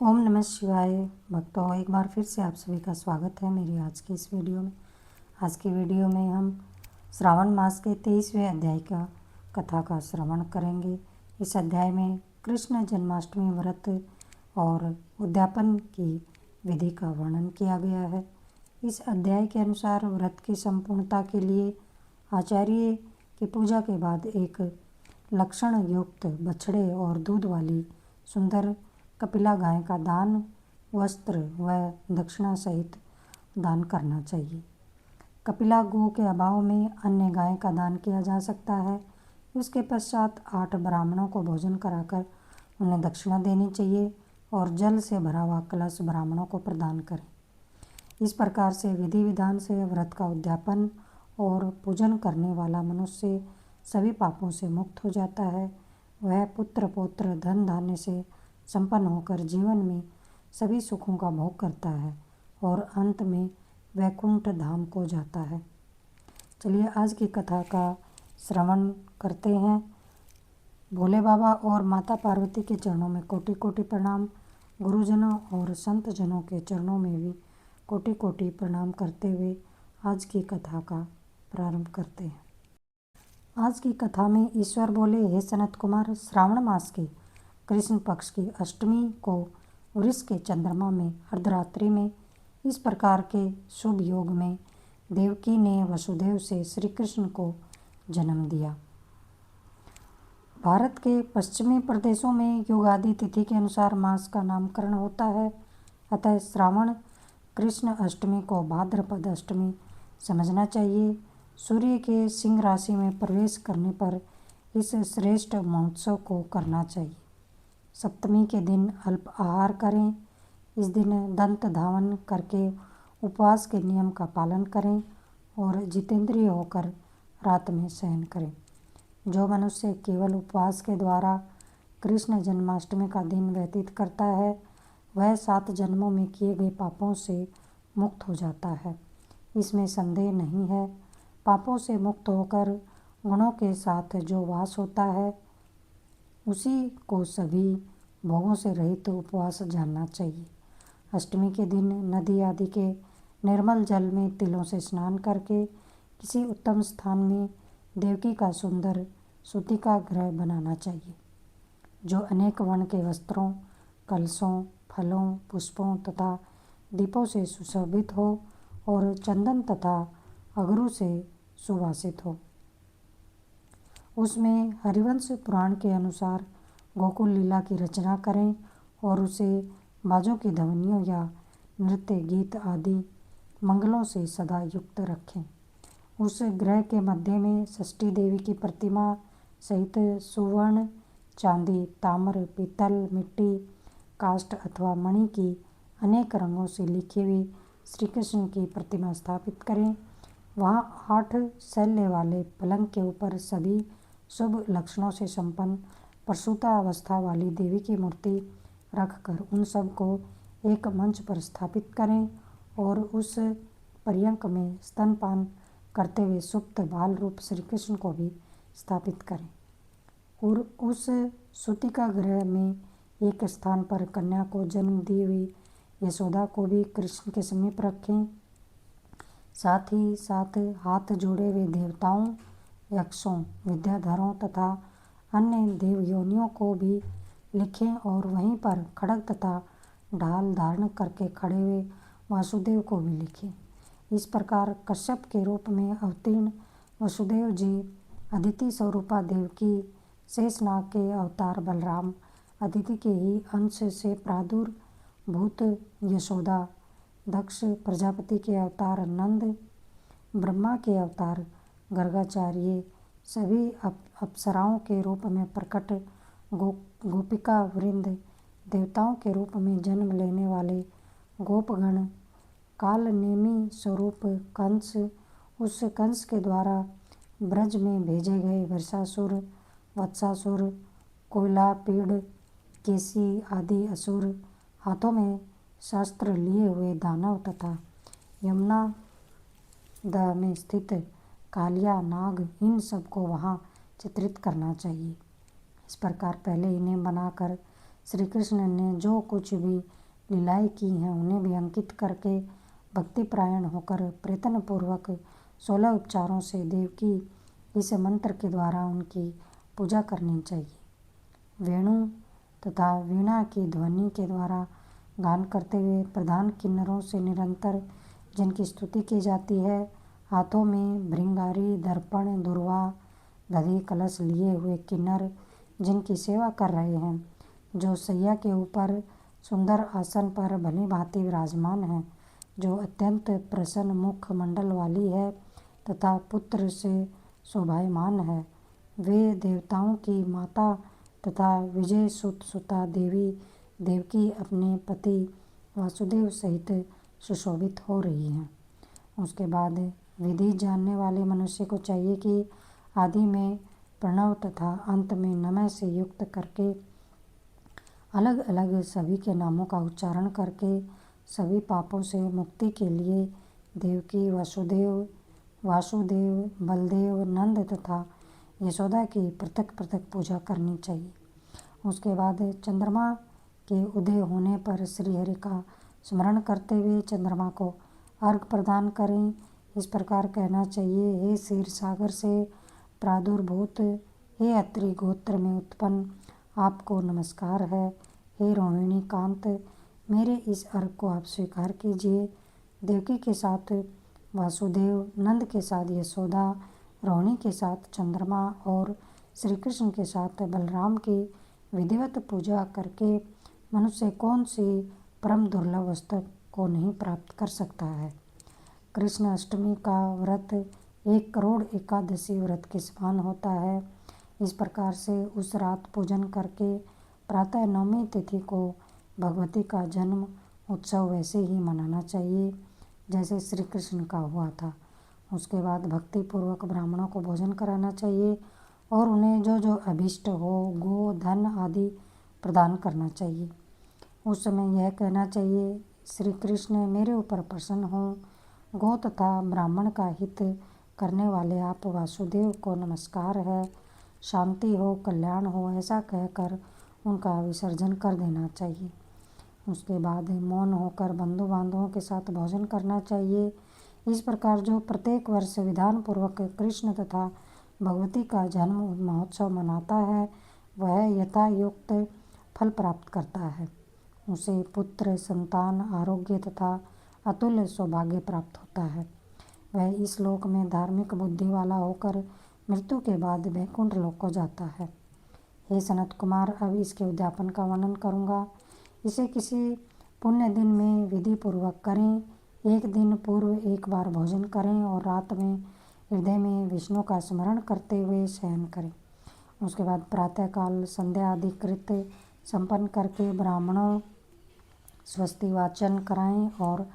ओम नमः शिवाय। भक्तों, एक बार फिर से आप सभी का स्वागत है मेरी आज की इस वीडियो में। आज की वीडियो में हम श्रावण मास के 23वें अध्याय का कथा का श्रवण करेंगे। इस अध्याय में कृष्ण जन्माष्टमी व्रत और उद्यापन की विधि का वर्णन किया गया है। इस अध्याय के अनुसार व्रत की संपूर्णता के लिए आचार्य की पूजा के बाद एक लक्षण युक्त बछड़े और दूध वाली सुंदर कपिला गाय का दान वस्त्र व दक्षिणा सहित दान करना चाहिए। कपिला गो के अभाव में अन्य गाय का दान किया जा सकता है। उसके पश्चात 8 ब्राह्मणों को भोजन कराकर उन्हें दक्षिणा देनी चाहिए और जल से भरा हुआ कलश ब्राह्मणों को प्रदान करें। इस प्रकार से विधि विधान से व्रत का उद्यापन और पूजन करने वाला मनुष्य सभी पापों से मुक्त हो जाता है। वह पुत्र पौत्र धन धान्य से संपन्न होकर जीवन में सभी सुखों का भोग करता है और अंत में वैकुंठ धाम को जाता है। चलिए आज की कथा का श्रवण करते हैं। भोले बाबा और माता पार्वती के चरणों में कोटि कोटि प्रणाम। गुरुजनों और संत जनों के चरणों में भी कोटि कोटि प्रणाम करते हुए आज की कथा का प्रारंभ करते हैं। आज की कथा में ईश्वर बोले, हे सनत कुमार, श्रावण मास के कृष्ण पक्ष की अष्टमी को वृष के चंद्रमा में अर्धरात्रि में इस प्रकार के शुभ योग में देवकी ने वसुदेव से श्री कृष्ण को जन्म दिया। भारत के पश्चिमी प्रदेशों में युगादि तिथि के अनुसार मास का नामकरण होता है। अतः श्रावण कृष्ण अष्टमी को भाद्रपद अष्टमी समझना चाहिए। सूर्य के सिंह राशि में प्रवेश करने पर इस श्रेष्ठ महोत्सव को करना चाहिए। सप्तमी के दिन अल्प आहार करें। इस दिन दंत धावन करके उपवास के नियम का पालन करें और जितेंद्रिय होकर रात में शयन करें। जो मनुष्य केवल उपवास के द्वारा कृष्ण जन्माष्टमी का दिन व्यतीत करता है वह 7 जन्मों में किए गए पापों से मुक्त हो जाता है, इसमें संदेह नहीं है। पापों से मुक्त होकर गुणों के साथ जो वास होता है उसी को सभी भोगों से रहित उपवास जानना चाहिए। अष्टमी के दिन नदी आदि के निर्मल जल में तिलों से स्नान करके किसी उत्तम स्थान में देवकी का सुंदर सूतिका गृह बनाना चाहिए, जो अनेक वर्ण के वस्त्रों, कलशों, फलों, पुष्पों तथा दीपों से सुशोभित हो और चंदन तथा अगरू से सुवासित हो। उसमें हरिवंश पुराण के अनुसार गोकुल लीला की रचना करें और उसे बाजों की ध्वनियों या नृत्य गीत आदि मंगलों से सदा युक्त रखें। उस ग्रह के मध्य में षष्ठी देवी की प्रतिमा सहित सुवर्ण, चांदी, ताम्र, पीतल, मिट्टी, काष्ठ अथवा मणि की अनेक रंगों से लिखी हुई श्री कृष्ण की प्रतिमा स्थापित करें। वहाँ 8 शैल्य वाले पलंग के ऊपर सभी शुभ लक्षणों से संपन्न प्रसूता अवस्था वाली देवी की मूर्ति रखकर उन सब को एक मंच पर स्थापित करें और उस पर्यंक में स्तनपान करते हुए सुप्त बाल रूप श्री कृष्ण को भी स्थापित करें और उस सूतिका गृह में एक स्थान पर कन्या को जन्म दी हुई यशोदा को भी कृष्ण के समीप रखें। साथ ही साथ हाथ जोड़े हुए देवताओं, यक्षों, विद्याधरों तथा अन्य देवयोनियों को भी लिखें और वहीं पर खड्ग तथा ढाल धारण करके खड़े हुए वासुदेव को भी लिखें। इस प्रकार कश्यप के रूप में अवतीर्ण वसुदेव जी, अदिति स्वरूपा देवकी, शेषनाग के अवतार बलराम, अदिति के ही अंश से प्रादुर्भूत यशोदा, दक्ष प्रजापति के अवतार नंद, ब्रह्मा के अवतार गर्गाचार्य, सभी अप्सराओं के रूप में प्रकट गोपिका वृंद, देवताओं के रूप में जन्म लेने वाले गोपगण, कालनेमी स्वरूप कंस, उस कंस के द्वारा ब्रज में भेजे गए वृषासुर, वत्सासुर, कोयलापीड़, केसी आदि असुर, हाथों में शस्त्र लिए हुए दानव तथा यमुना में स्थित कालिया नाग, इन सब को वहाँ चित्रित करना चाहिए। इस प्रकार पहले इन्हें बनाकर श्री कृष्ण ने जो कुछ भी लीलाएं की हैं उन्हें भी अंकित करके भक्तिपरायण होकर प्रयत्नपूर्वक 16 उपचारों से देवकी इस मंत्र के द्वारा उनकी पूजा करनी चाहिए। वेणु तथा वीणा की ध्वनि के द्वारा गान करते हुए प्रधान किन्नरों से निरंतर जिनकी स्तुति की जाती है, हाथों में भृंगारी, दर्पण, दुर्वा, दधी कलश लिए हुए किन्नर जिनकी सेवा कर रहे हैं, जो सैया के ऊपर सुंदर आसन पर भली भांति विराजमान है, जो अत्यंत प्रसन्न मुख मंडल वाली है तथा पुत्र से शोभायमान है, वे देवताओं की माता तथा विजय सुता देवी देवकी अपने पति वासुदेव सहित सुशोभित हो रही हैं। उसके बाद विधि जानने वाले मनुष्य को चाहिए कि आदि में प्रणव तथा अंत में नमः से युक्त करके अलग अलग सभी के नामों का उच्चारण करके सभी पापों से मुक्ति के लिए देवकी, वासुदेव, बलदेव, नंद तथा यशोदा की पृथक पृथक पूजा करनी चाहिए। उसके बाद चंद्रमा के उदय होने पर श्रीहरि का स्मरण करते हुए चंद्रमा को अर्घ प्रदान करें। इस प्रकार कहना चाहिए, हे क्षीर सागर से प्रादुर्भूत, हे अत्रि गोत्र में उत्पन्न, आपको नमस्कार है। हे रोहिणी कांत, मेरे इस अर्घ को आप स्वीकार कीजिए। देवकी के साथ वासुदेव, नंद के साथ यशोदा, रोहिणी के साथ चंद्रमा और श्री कृष्ण के साथ बलराम की विधिवत पूजा करके मनुष्य कौन सी परम दुर्लभ वस्तु को नहीं प्राप्त कर सकता है। कृष्ण अष्टमी का व्रत 1 करोड़ एकादशी व्रत के समान होता है। इस प्रकार से उस रात पूजन करके प्रातः नवमी तिथि को भगवती का जन्म उत्सव वैसे ही मनाना चाहिए जैसे श्री कृष्ण का हुआ था। उसके बाद भक्तिपूर्वक ब्राह्मणों को भोजन कराना चाहिए और उन्हें जो जो अभीष्ट हो, गो, धन आदि प्रदान करना चाहिए। उस समय यह कहना चाहिए, श्री कृष्ण मेरे ऊपर प्रसन्न हो, गो तथा ब्राह्मण का हित करने वाले आप वासुदेव को नमस्कार है, शांति हो, कल्याण हो, ऐसा कहकर उनका विसर्जन कर देना चाहिए। उसके बाद मौन होकर बंधु बांधवों के साथ भोजन करना चाहिए। इस प्रकार जो प्रत्येक वर्ष विधान पूर्वक कृष्ण तथा भगवती का जन्म महोत्सव मनाता है, वह यथायुक्त फल प्राप्त करता है। उसे पुत्र, संतान, आरोग्य तथा अतुल्य सौभाग्य प्राप्त होता है। वह इस लोक में धार्मिक बुद्धि वाला होकर मृत्यु के बाद वैकुंठ लोक को जाता है। हे सनत कुमार, अब इसके उद्यापन का वर्णन करूँगा। इसे किसी पुण्य दिन में विधि पूर्वक करें। 1 दिन पूर्व 1 बार भोजन करें और रात में हृदय में विष्णु का स्मरण करते हुए शयन करें। उसके बाद प्रातःकाल संध्या आदि कृत्य संपन्न करके ब्राह्मणों स्वस्ति वाचन कराएं और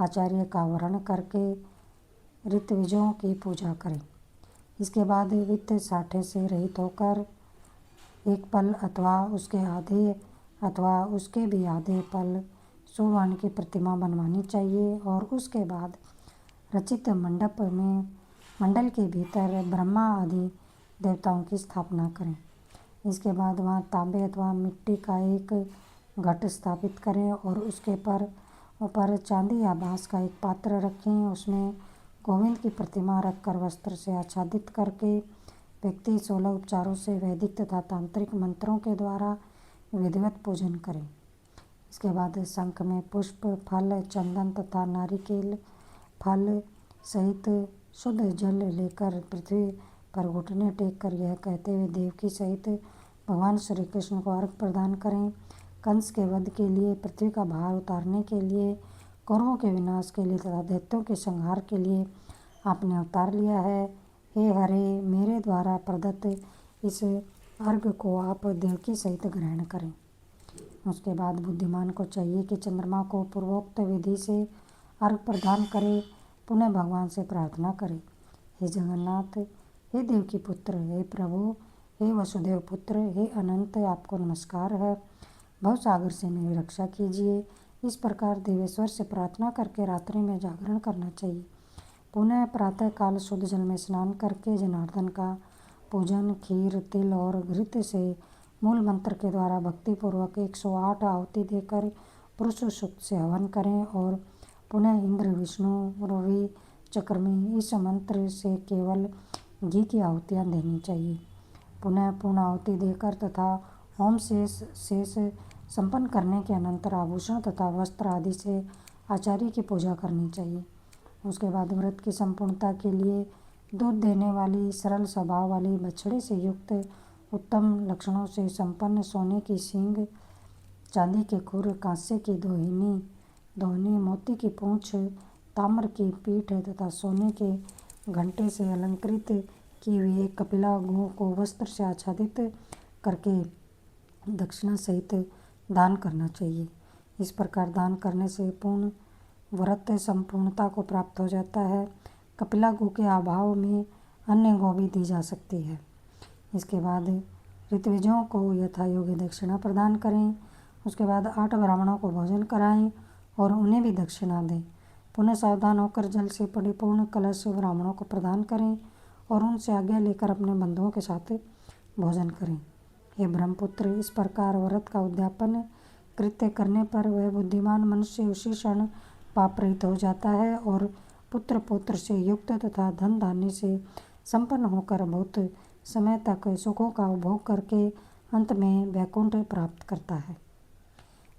आचार्य का वर्ण करके ऋत्विजों की पूजा करें। इसके बाद वित्त साठे से रहित होकर 1 पल अथवा उसके आधे अथवा उसके भी आधे पल सुवर्ण की प्रतिमा बनवानी चाहिए और उसके बाद रचित मंडल के भीतर ब्रह्मा आदि देवताओं की स्थापना करें। इसके बाद वहाँ तांबे अथवा मिट्टी का एक घट स्थापित करें और उसके ऊपर चांदी या बांस का एक पात्र रखें। उसमें गोविंद की प्रतिमा रखकर वस्त्र से आच्छादित करके व्यक्ति 16 उपचारों से वैदिक तथा तांत्रिक मंत्रों के द्वारा विधिवत पूजन करें। इसके बाद शंख में पुष्प, फल, चंदन तथा नारिकेल फल सहित शुद्ध जल लेकर पृथ्वी पर घुटने टेक कर यह कहते हुए देवकी सहित भगवान श्री कृष्ण को अर्घ प्रदान करें। कंस के वध के लिए, पृथ्वी का भार उतारने के लिए, कौरवों के विनाश के लिए तथा दैत्यों के संहार के लिए आपने अवतार लिया है। हे हरे, मेरे द्वारा प्रदत्त इस अर्घ को आप देवकी सहित ग्रहण करें। उसके बाद बुद्धिमान को चाहिए कि चंद्रमा को पूर्वोक्त विधि से अर्घ प्रदान करे, पुनः भगवान से प्रार्थना करे, हे जगन्नाथ, हे देवकी पुत्र, हे प्रभु, हे वसुदेव पुत्र, हे अनंत, आपको नमस्कार है, भवसागर से मेरी रक्षा कीजिए। इस प्रकार देवेश्वर से प्रार्थना करके रात्रि में जागरण करना चाहिए। पुनः प्रातःकाल शुद्ध जल में स्नान करके जनार्दन का पूजन खीर, तिल और घृत से मूल मंत्र के द्वारा भक्तिपूर्वक 108 आहुति देकर पुरुष सूक्त से हवन करें और पुनः इंद्र विष्णु रवि चक्र में इस मंत्र से केवल घी की आहुतियाँ देनी चाहिए। पुनः पूर्ण आहुति देकर तथा होम शेष संपन्न करने के अनंतर आभूषण तथा वस्त्र आदि से आचार्य की पूजा करनी चाहिए। उसके बाद व्रत की संपूर्णता के लिए दूध देने वाली सरल स्वभाव वाली बछड़े से युक्त उत्तम लक्षणों से संपन्न सोने की सींग, चांदी के खुर, कांस्य की दोहनी, मोती की पूंछ, ताम्र की पीठ तथा सोने के घंटे से अलंकृत की हुई एक कपिला गौ को वस्त्र से आच्छादित करके दक्षिणा सहित दान करना चाहिए। इस प्रकार दान करने से पूर्ण व्रत संपूर्णता को प्राप्त हो जाता है। कपिला गौ के अभाव में अन्य गौ भी दी जा सकती है। इसके बाद ऋत्विजों को यथा योग्य दक्षिणा प्रदान करें। उसके बाद 8 ब्राह्मणों को भोजन कराएं और उन्हें भी दक्षिणा दें। पुनः सावधान होकर जल से परिपूर्ण कलश ब्राह्मणों को प्रदान करें और उनसे आज्ञा लेकर अपने बंधुओं के साथ भोजन करें। हे ब्रह्मपुत्र, इस प्रकार व्रत का उद्यापन कृत्य करने पर वह बुद्धिमान मनुष्य उसी क्षण पाप रहित हो जाता है और पुत्र पौत्र से युक्त तथा धन धान्य से संपन्न होकर बहुत समय तक सुखों का उपभोग करके अंत में वैकुंठ प्राप्त करता है।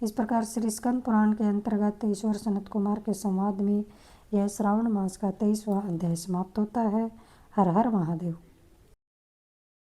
इस प्रकार श्री स्कंद पुराण के अंतर्गत ईश्वर सनत कुमार के संवाद में यह श्रावण मास का 23वां अध्याय समाप्त होता है। हर हर महादेव।